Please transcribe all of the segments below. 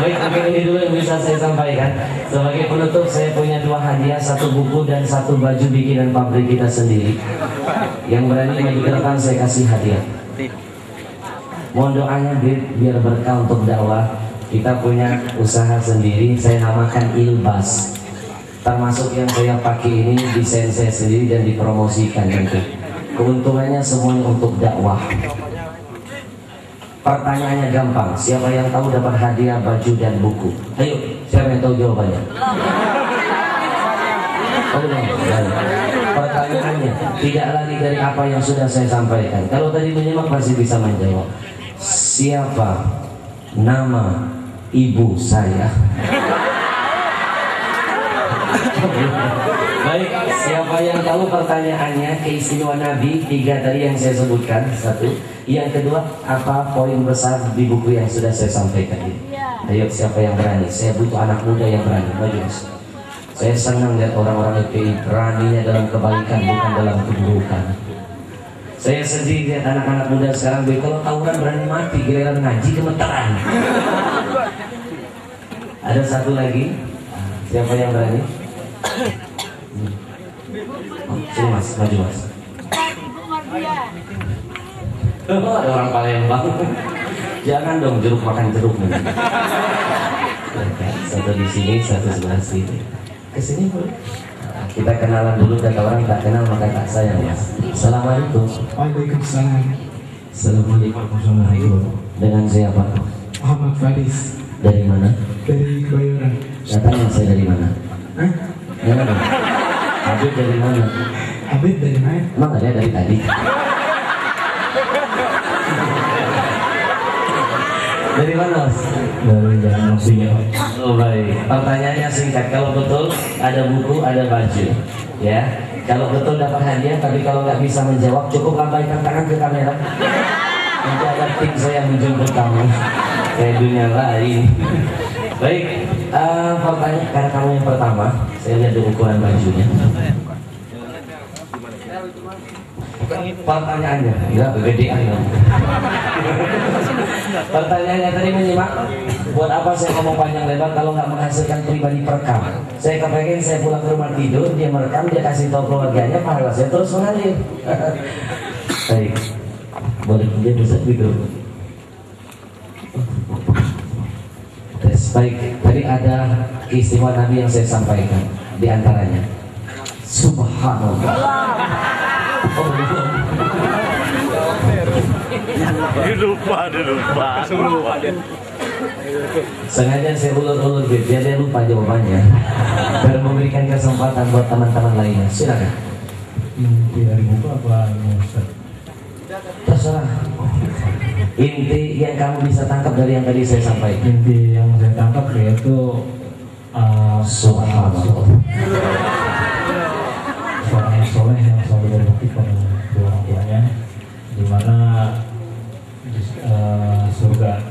Baik, mungkin ini dulu yang bisa saya sampaikan. Sebagai penutup, saya punya 2 hadiah, 1 buku dan 1 baju bikinan pabrik kita sendiri. Yang berani maju ke depan saya kasih hadiah. Mohon doanya biar berkah untuk dakwah. Kita punya usaha sendiri, saya namakan Ilbas. Termasuk yang saya pakai ini desain saya sendiri dan dipromosikan nanti. Keuntungannya semuanya untuk dakwah. Pertanyaannya gampang, siapa yang tahu dapat hadiah baju dan buku? Ayo, siapa yang tahu jawabannya? Oh, no. Pertanyaannya tidak lagi dari apa yang sudah saya sampaikan. Kalau tadi menyimak pasti bisa menjawab. Siapa nama ibu saya? Baik, siapa yang tahu pertanyaannya, keistimewaan Nabi 3 tadi yang saya sebutkan, 1. Yang kedua, apa poin besar di buku yang sudah saya sampaikan ini? Ayo, siapa yang berani? Saya butuh anak muda yang berani. Maju. Saya senang lihat orang-orang FPI beraninya dalam kebaikan, bukan dalam keburukan. Saya sendiri lihat anak-anak muda sekarang, kalau tawuran berani mati, giliran ngaji gemeteran. Ada 1 lagi, siapa yang berani? Sini mas, maju mas. Oh, ada orang Palembang. Jangan dong jeruk makan jeruk nih. 1 di sini, 1 sebelah sini. Kesini boleh. Kita kenalan dulu, kata orang tak kenal maka tak sayang mas. Assalamualaikum. Waalaikumsalam. Assalamualaikum warahmatullahi wabarakatuh. Dengan siapa? Muhammad Faris. Dari mana? Dari Kebayoran. Katanya saya dari mana? Hah? Ya, Habib dari mana? Habib dari mana? Emang ada dari tadi? Dari mana mas? Dari Jalan Maksudnya. Oh baik. Pertanyaannya singkat. Kalau betul ada buku, ada baju. Ya. Kalau betul dapat hadiah, tapi kalau nggak bisa menjawab, cukup lambaikan tangan ke kamera. Nanti ada tim saya menjemput kamu. Kayak dunia lain. Baik. Pertanyaan karena kamu yang pertama, saya lihat dulu ukuran bajunya. Pertanyaannya, enggak kegedean dong. Pertanyaannya tadi menyimak, buat apa saya ngomong panjang lebar kalau nggak menghasilkan pribadi perekam? Saya kepengen saya pulang ke rumah tidur, dia merekam, dia kasih tahu keluarganya, pahala saya terus mengalir. Baik, boleh dia bisa gitu. Baik, tadi ada keistimewaan Nabi yang saya sampaikan, di antaranya Subhanallah. Oh, lupa. Sengaja saya ulur-ulur biar dia lupa jawabannya, biar memberikan kesempatan buat teman-teman lainnya. Silakan. Inti dari buku apa Ustaz? Terserah. Inti yang kamu bisa tangkap dari yang tadi saya sampaikan. Inti yang saya tangkap yaitu Subhanallah. Seorang yang soleh yang selalu berbakti pada orang tuanya, di mana surga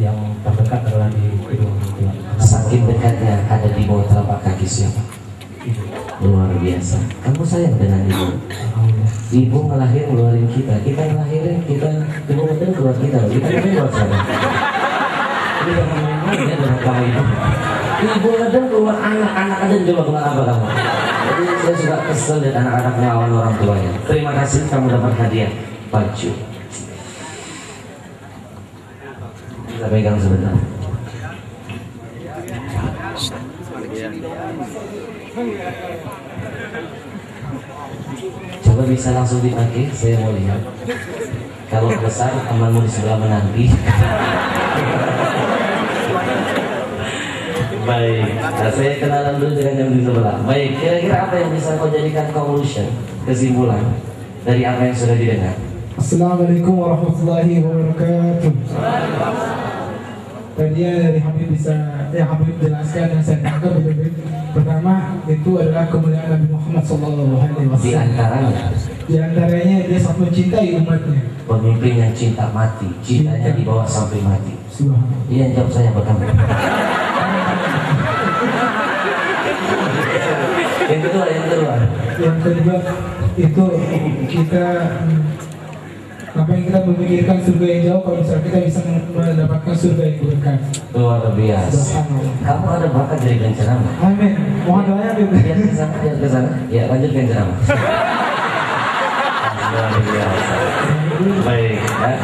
yang terdekat adalah di kedua orang tua. Saking dekatnya ada di bawah telapak kaki siapa? Luar biasa. Kamu sayang dengan ibu. Ibu ngelahirin ngeluarin kita, kita ngelahirin, kita ibu ngelahirin keluar kita, kita ngelahirin keluar sana. Ini jangan main-main ya dengan kamu ibu. Ibu ngelahirin keluar anak ada coba keluar apa kamu? Jadi saya suka kesel lihat anak-anak melawan orang tuanya. Terima kasih kamu dapat hadiah baju. Kita pegang sebentar. Coba bisa langsung dipakai, saya mau lihat. Kalau besar, temanmu di sebelah menanti. Baik, nah, saya kenalan dulu dengan yang di sebelah. Baik, kira-kira apa yang bisa kau jadikan conclusion, kesimpulan dari apa yang sudah didengar? Assalamualaikum warahmatullahi wabarakatuh. Tadi dari Habib Habib jelaskan dan saya tangkap betul-betul. Pertama itu adalah kemuliaan Nabi Muhammad SAW. Di antaranya dia sangat mencintai umatnya. Pemimpin yang cinta mati, cintanya dibawa sampai mati. Iya, jawab saya pertama. Yang kedua itu kita Ngapain kita memikirkan surga yang jauh kalau misalnya kita bisa mendapatkan surga yang berkah. Luar biasa. Kamu ada bakat jadi penceramah. Amin. Mohon doanya Bib. Biar ke sana. Ya, lanjutkan ceramah. Luar biasa. Baik, ya.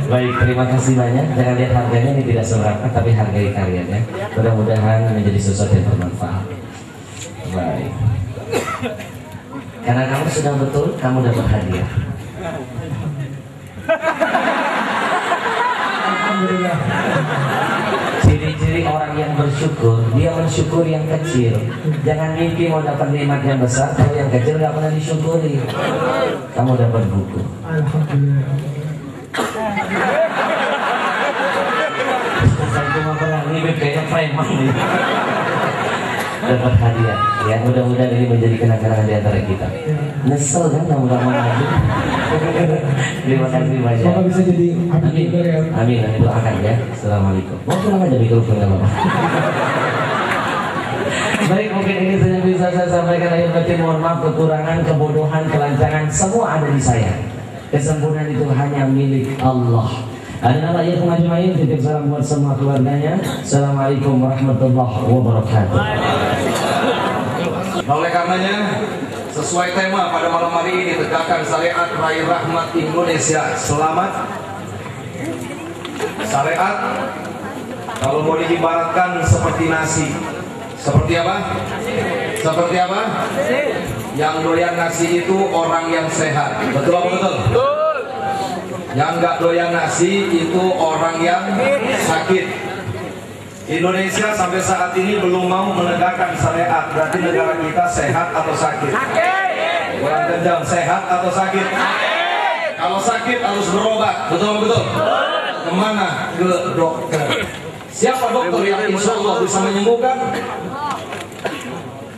Baik, terima kasih banyak. Jangan lihat harganya, ini tidak seberapa, tapi hargai karyanya. Mudah-mudahan menjadi sesuatu yang bermanfaat. Baik. Karena kamu sudah betul, kamu dapat hadiah. Alhamdulillah. Ciri-ciri orang yang bersyukur, dia mensyukur yang kecil. Jangan mimpi mau dapat nikmat yang besar, kalau yang kecil nggak pernah disyukuri. Kamu dapat buku. Alhamdulillah. Saya cuma pernah ngibip kayaknya preman nih. Dapat hadiah. Ya, mudah-mudahan ini menjadi kenang-kenangan di antara kita. Nyesel kan kamu gak mau maju. Terima kasih banyak. Semoga bisa jadi Amin. Amin. Amin. Doakan ya. Assalamualaikum. Mau pulang aja mikrofon nggak apa-apa. Baik, mungkin ini saja bisa saya sampaikan. Akhir batin, mohon maaf kekurangan, kebodohan, kelancangan, semua ada di saya. Kesempurnaan itu hanya milik Allah. Ada nama ayat majma'in, titip salam buat semua keluarganya. Assalamualaikum warahmatullahi wabarakatuh. Oleh karenanya, sesuai tema pada malam hari ini, tegakkan syariat raih rahmat Indonesia. Selamat. Syariat kalau mau diibaratkan seperti nasi. Seperti apa? Seperti apa? Yang doyan nasi itu orang yang sehat. Betul apa betul? Yang nggak doyan nasi itu orang yang sakit. Indonesia sampai saat ini belum mau menegakkan syariat. Berarti negara kita sehat atau sakit? Kurang kencang, sehat atau sakit? Kalau sakit harus berobat. Betul apa betul? Kemana? Ke dokter. Siapa dokter yang insya Allah bisa menyembuhkan?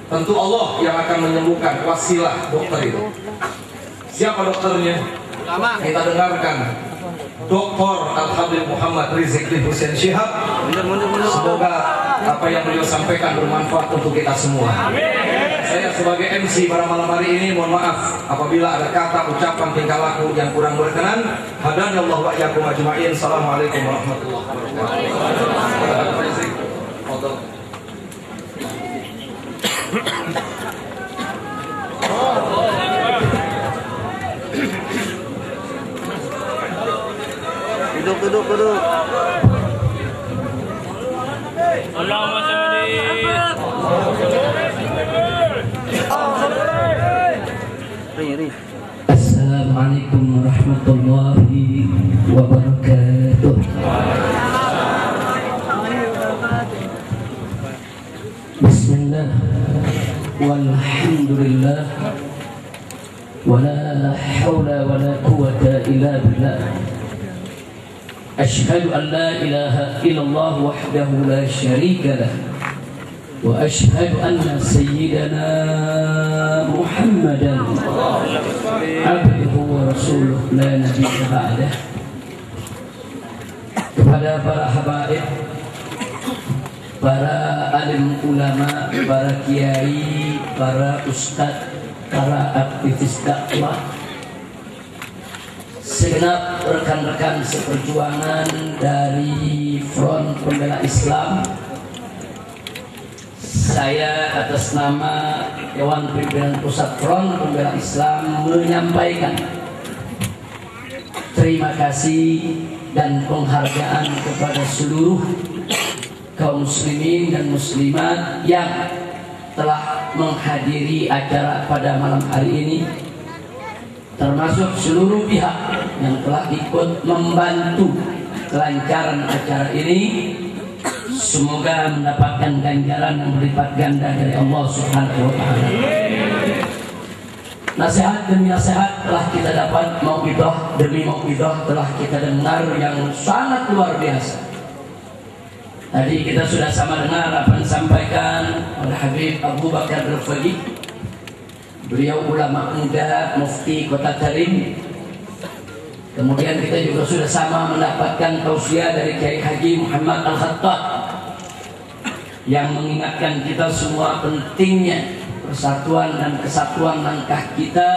Tentu Allah yang akan menyembuhkan. Wasilah dokter itu. Siapa dokternya? Kita dengarkan Dr. Al-Habib Muhammad Rizik Hussein Syihab. Semoga apa yang beliau sampaikan bermanfaat untuk kita semua. Saya sebagai MC pada malam hari ini mohon maaf apabila ada kata, ucapan, tingkah laku yang kurang berkenan. Hadani Allah wa iyyakum ajma'in. Assalamualaikum warahmatullahi wabarakatuh. Duduk. Allahumma salli. Assalamualaikum warahmatullahi wabarakatuh. Bismillah walhamdulillah wala hawla wala quwwata illa billah. أشهد أن لا إله إلا الله وحده لا شريك له وأشهد أن سيدنا محمدا عبده ورسوله لا نبي بعده. Kepada para habaib, para alim ulama, para kiai, para ustadz, para aktivis dakwah, segenap rekan-rekan seperjuangan dari Front Pembela Islam, saya atas nama Dewan Pimpinan Pusat Front Pembela Islam menyampaikan terima kasih dan penghargaan kepada seluruh kaum muslimin dan muslimat yang telah menghadiri acara pada malam hari ini, termasuk seluruh pihak yang telah ikut membantu kelancaran acara ini. Semoga mendapatkan ganjaran yang berlipat ganda dari Allah Subhanahu wa Ta'ala. Nasihat demi nasihat telah kita dapat, mau'idah demi mau'idah telah kita dengar yang sangat luar biasa. Tadi kita sudah sama dengar apa yang disampaikan oleh Habib Abu Bakar Al-Faqih. Beliau ulama muda, mufti Kota Tarim. Kemudian kita juga sudah sama mendapatkan tausiah dari Kiai Haji Muhammad Al-Khattab yang mengingatkan kita semua pentingnya persatuan dan kesatuan langkah kita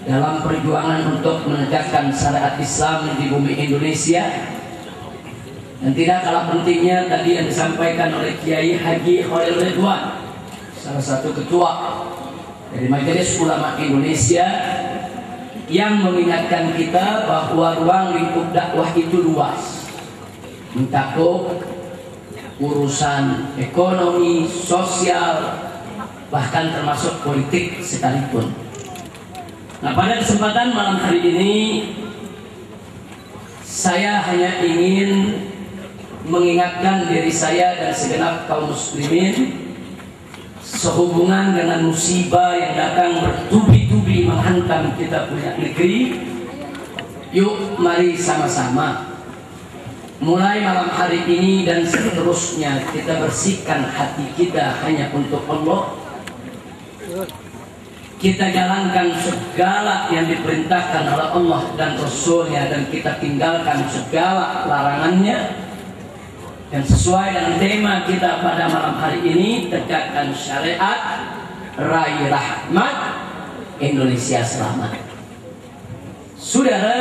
dalam perjuangan untuk menegakkan syariat Islam di bumi Indonesia. Dan tidak kalah pentingnya tadi yang disampaikan oleh Kiai Haji Khalil Ridwan, salah satu ketua dari Majelis Ulama Indonesia, yang mengingatkan kita bahwa ruang lingkup dakwah itu luas, mencakup urusan ekonomi, sosial, bahkan termasuk politik sekalipun. Nah, pada kesempatan malam hari ini saya hanya ingin mengingatkan diri saya dan segenap kaum muslimin sehubungan dengan musibah yang datang bertubi-tubi menghantam kita punya negeri. Yuk mari sama-sama mulai malam hari ini dan seterusnya kita bersihkan hati kita hanya untuk Allah. Kita jalankan segala yang diperintahkan oleh Allah dan Rasulnya, dan kita tinggalkan segala larangannya. Dan sesuai dengan tema kita pada malam hari ini, tegakkan syariat, raih rahmat, Indonesia selamat. Saudara,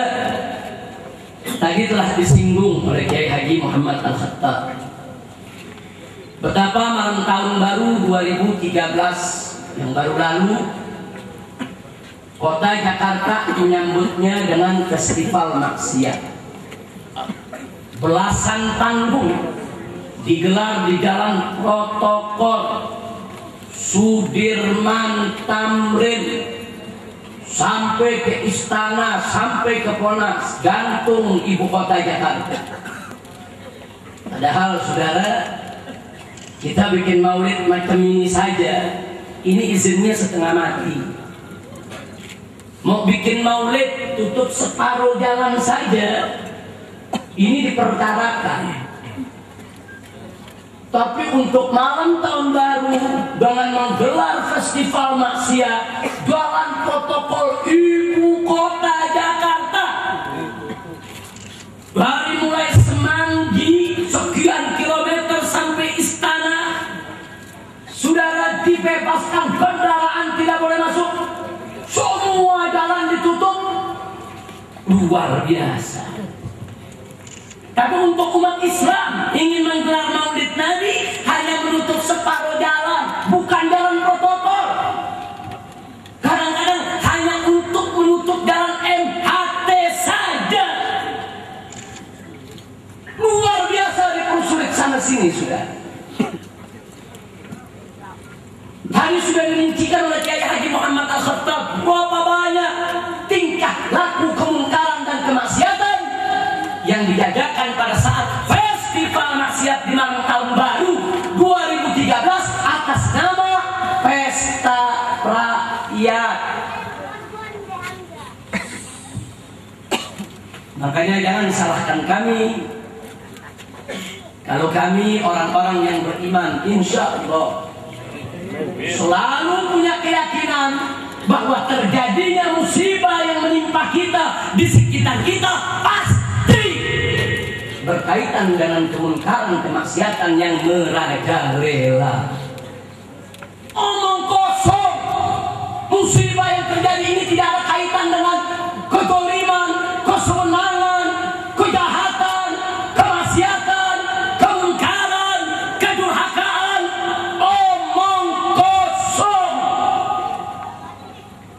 tadi telah disinggung oleh Kiai Haji Muhammad Al-Khattab betapa malam tahun baru 2013 yang baru lalu kota Jakarta menyambutnya dengan festival maksiat. Belasan panggung digelar di Jalan Protokol, Sudirman, Tamrin, sampai ke Istana, sampai ke Monas, gantung ibu kota Jakarta. Padahal saudara, kita bikin maulid macam ini saja, ini izinnya setengah mati. Mau bikin maulid tutup separuh jalan saja, ini diperkarakan. Tapi untuk malam tahun baru dengan menggelar festival maksiat, jalan protokol ibu kota Jakarta, dari mulai Semanggi sekian kilometer sampai Istana, saudara, dibebaskan, kendaraan tidak boleh masuk, semua jalan ditutup. Luar biasa. Tapi untuk umat Islam ingin menggelar maulid Nabi hanya menutup separuh jalan, bukan jalan protokol. Kadang-kadang hanya untuk menutup jalan MHT saja. Luar biasa, dipersulit sana sini sudah. Tadi sudah dirincikan oleh Kiai Haji Muhammad Al-Khattab berapa banyak tingkah laku kemungkaran dan kemaksiatan yang dijajakan pada saat festival maksiat di malam tahun baru 2013 atas nama Pesta Rakyat. Makanya jangan salahkan kami. Kalau kami orang-orang yang beriman, insya Allah selalu punya keyakinan bahwa terjadinya musibah yang menimpa kita di sekitar kita pasti berkaitan dengan kemungkaran kemaksiatan yang merajalela. Omong kosong. Musibah yang terjadi ini tidak ada kaitan dengan kezaliman, kesewenangan, kejahatan, kemaksiatan, kemungkaran, kedurhakaan. Omong kosong.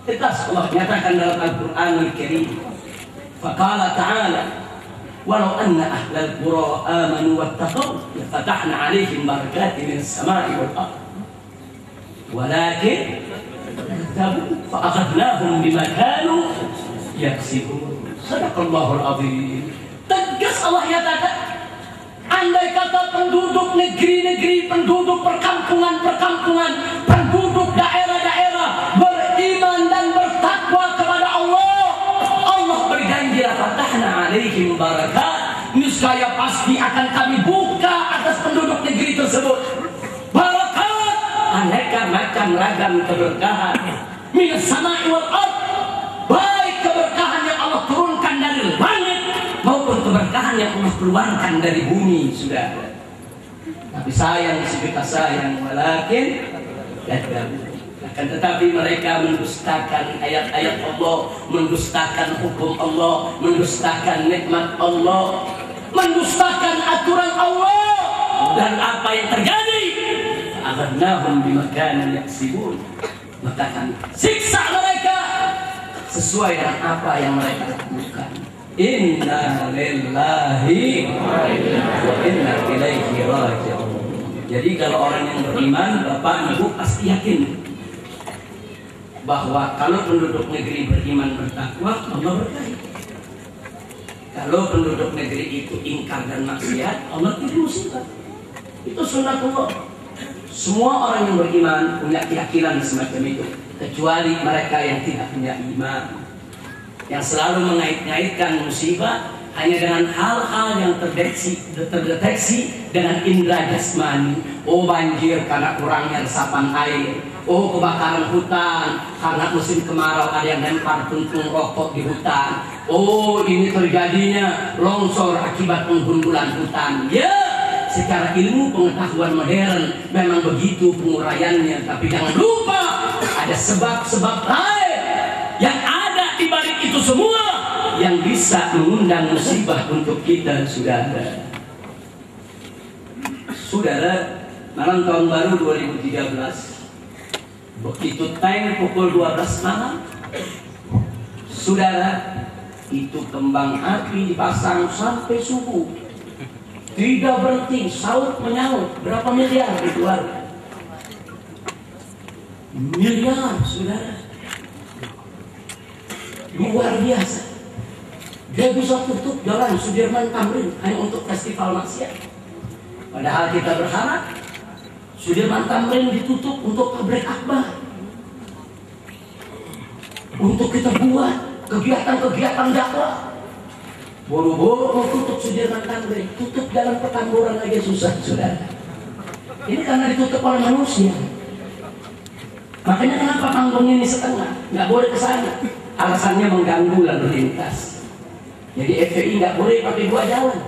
Tegas Allah nyatakan dalam Al-Qur'anul Karim. Faqala ta'ala walau anna ahlal qura amanu wattaqaw lafatahna 'alaihim barakatin minas sama'i wal ardh walakin kadzabu fa akhadnahum bima kanu yaksibun. Sadaqallahul azim. Tegas Allah nyatakan, andai kata penduduk negeri-negeri, penduduk perkampungan-perkampungan, penduduk daerah-daerah beriman dan bertakwa kepada Allah, Allah berjanji fatahna 'alaihim barakat, niscaya pasti akan kami buka atas penduduk negeri tersebut barakat, aneka macam ragam keberkahan, minas sama'i wal ardh, baik keberkahan yang Allah turunkan dari langit maupun keberkahan yang Allah keluarkan dari bumi. Sudah. Tapi sayang, sekitar sayang, walakin kadzabu. Akan tetapi mereka mendustakan ayat-ayat Allah, mendustakan hukum Allah, mendustakan nikmat Allah, mendustakan aturan Allah. Dan apa yang terjadi? Akhadnahum bima kanu yaksibun. Maka kami siksa mereka sesuai dengan apa yang mereka lakukan. Inna lillahi wa inna ilaihi raji'un. Jadi kalau orang yang beriman, Bapak Ibu pasti yakin bahwa kalau penduduk negeri beriman bertakwa, Allah berkahi. Kalau penduduk negeri itu ingkar dan maksiat, Allah tidak musibah. Itu sunnatullah. Semua orang yang beriman punya keyakinan semacam itu, kecuali mereka yang tidak punya iman, yang selalu mengait-ngaitkan musibah hanya dengan hal-hal yang terdeteksi dengan indera jasmani. Oh, banjir karena kurangnya resapan air. Oh, kebakaran hutan karena musim kemarau ada yang lempar puntung rokok di hutan. Oh, ini terjadinya longsor akibat penghundulan hutan. Ya, secara ilmu pengetahuan modern memang begitu penguraiannya, tapi jangan lupa ada sebab-sebab lain yang ada di balik itu semua yang bisa mengundang musibah untuk kita, saudara. Saudara, malam tahun baru 2013, begitu time pukul 12 malam, saudara, itu kembang api dipasang sampai subuh. Tidak berhenti, saut menyaut. Berapa miliar dikeluarkan? Miliar, saudara. Luar biasa. Dia bisa tutup jalan Sudirman Tamrin hanya untuk festival maksiat. Padahal kita berharap Sudirman Tamrin ditutup untuk pabrik akbar, untuk kita buat kegiatan-kegiatan dakwah. Boro-boro mau tutup Sudirman Tamrin, tutup jalan Petamburan aja susah, saudara. Ini karena ditutup oleh manusia. Makanya kenapa panggung ini setengah, nggak boleh ke sana. Alasannya mengganggu lalu lintas. Jadi FPI nggak boleh pakai dua jalan.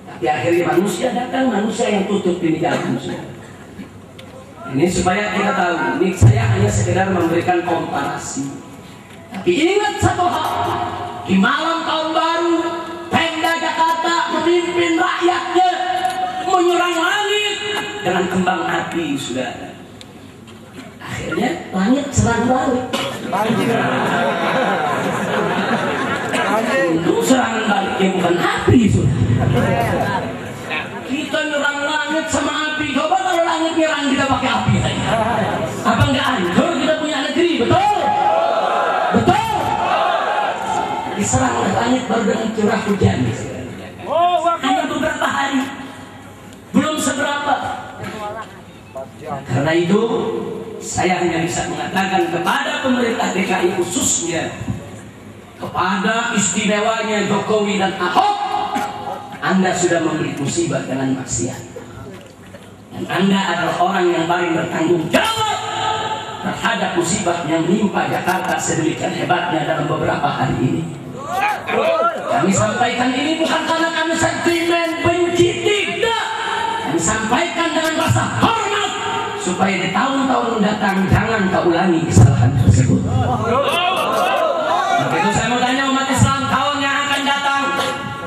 Tapi akhirnya manusia datang, manusia yang tutup ini jalan. Ini supaya kita tahu. Ini saya hanya sekedar memberikan komparasi. Tapi ingat satu hal, di malam tahun baru, Pemda Jakarta memimpin rakyatnya menyerang langit dengan kembang api, saudara. Akhirnya langit serang balik. Untuk serangan baliknya bukan api, saudara. Kita nyerang langit sama api. Coba kalau langit nyerang kita pakai api saja. Apa enggak hancur kita punya negeri, betul? Betul? Diserang oleh langit baru dengan curah hujan. Hanya beberapa hari, belum seberapa. Karena itu saya hanya bisa mengatakan kepada pemerintah DKI khususnya, kepada istimewanya Jokowi dan Ahok, Anda sudah memberi musibah dengan maksiat. Dan Anda adalah orang yang paling bertanggung jawab terhadap musibah yang menimpa Jakarta sedemikian hebatnya dalam beberapa hari ini. Kami sampaikan ini bukan karena kami sentimen benci, tidak. Kami sampaikan dengan rasa hormat supaya di tahun-tahun mendatang jangan kau ulangi kesalahan tersebut. Maka itu saya mau tanya umat Islam, tahun yang akan datang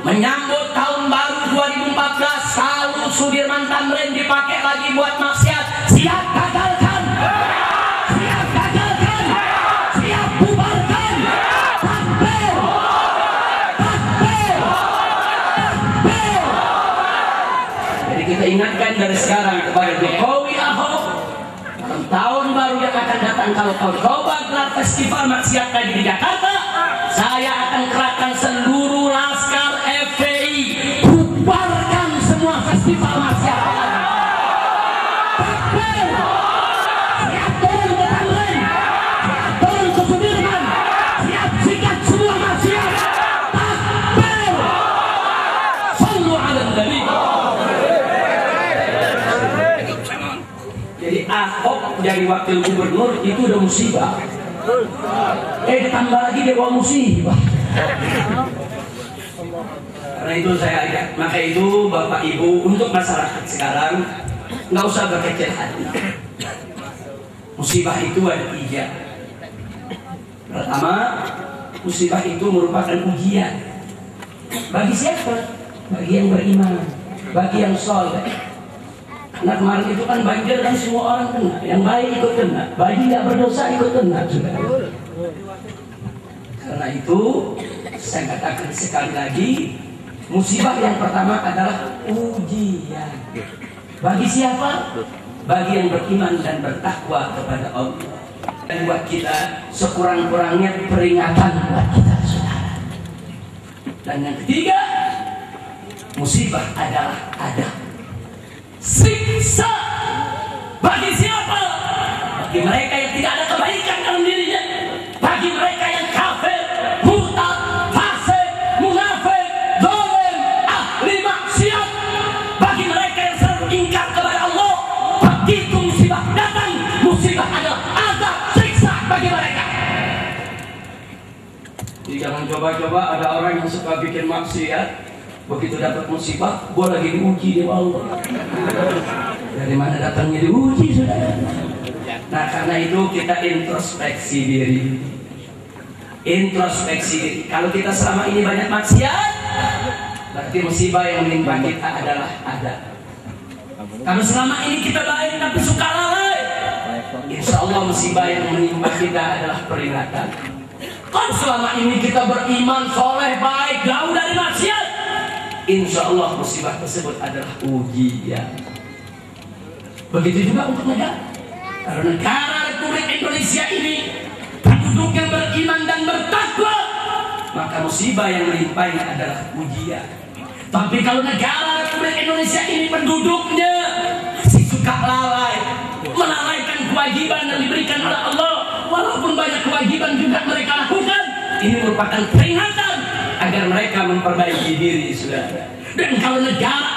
menyambut tahun baru 2014, kalau Sudirman Tamrin dipakai lagi buat maksiat, siap gagalkan, siap gagalkan, siap bubarkan. Takbir, takbir, takbir. Jadi kita ingatkan dari sekarang kepada Jokowi, Ahok, dalam tahun baru yang akan datang, kalau kau coba gelar festival maksiat tadi di Jakarta, saya akan kerahkan seluruh laskar FPI, bubarkan semua festival maksiat. Takbir, siap turun ke Tamrin, siap turun ke Sudirman, siap sikat semua maksiat. Takbir, sallu ala nabi. Jadi Ahok jadi wakil gubernur itu udah musibah. Ditambah lagi dia bawa musibah. Karena itu saya ajak, maka itu Bapak Ibu, untuk masyarakat sekarang nggak usah berkecil hati, Musibah itu ada 3. Pertama, musibah itu merupakan ujian. Bagi siapa? Bagi yang beriman, bagi yang soleh. Karena kemarin itu kan banjir kan semua orang kena. Yang baik ikut kena, bagi yang berdosa ikut kena juga. Karena itu saya katakan sekali lagi, musibah yang pertama adalah ujian. Bagi siapa? Bagi yang beriman dan bertakwa kepada Allah. Dan buat kita sekurang-kurangnya peringatan buat kita, saudara. Dan yang ketiga, musibah adalah ada siksa. Bagi siapa? Bagi mereka yang tidak ada kebaikan dalam dirinya, bagi mereka yang kafir, murtad, fasik, munafik, zalim, ahli maksiat, bagi mereka yang selalu ingkar kepada Allah. Begitu musibah datang, musibah adalah azab, siksa bagi mereka. Jadi jangan coba-coba ada orang yang suka bikin maksiat, begitu dapat musibah, gua lagi diuji di Allah. Dari mana datangnya diuji, saudara? Nah, karena itu kita introspeksi diri. Introspeksi diri. Kalau kita selama ini banyak maksiat, berarti musibah yang menimpa kita adalah ada. Kalau selama ini kita baik tapi suka lalai, insya Allah musibah yang menimpa kita adalah peringatan. Kalau selama ini kita beriman, soleh, baik, jauh dari maksiat, insya Allah musibah tersebut adalah ujian. Begitu juga untuk negara. Kalau negara Republik Indonesia ini penduduk yang beriman dan bertakwa, maka musibah yang menimpanya adalah ujian. Tapi kalau negara Republik Indonesia ini penduduknya masih suka lalai, melalaikan kewajiban yang diberikan oleh Allah, walaupun banyak kewajiban juga mereka lakukan, ini merupakan peringatan agar mereka memperbaiki diri, saudara. Dan kalau negara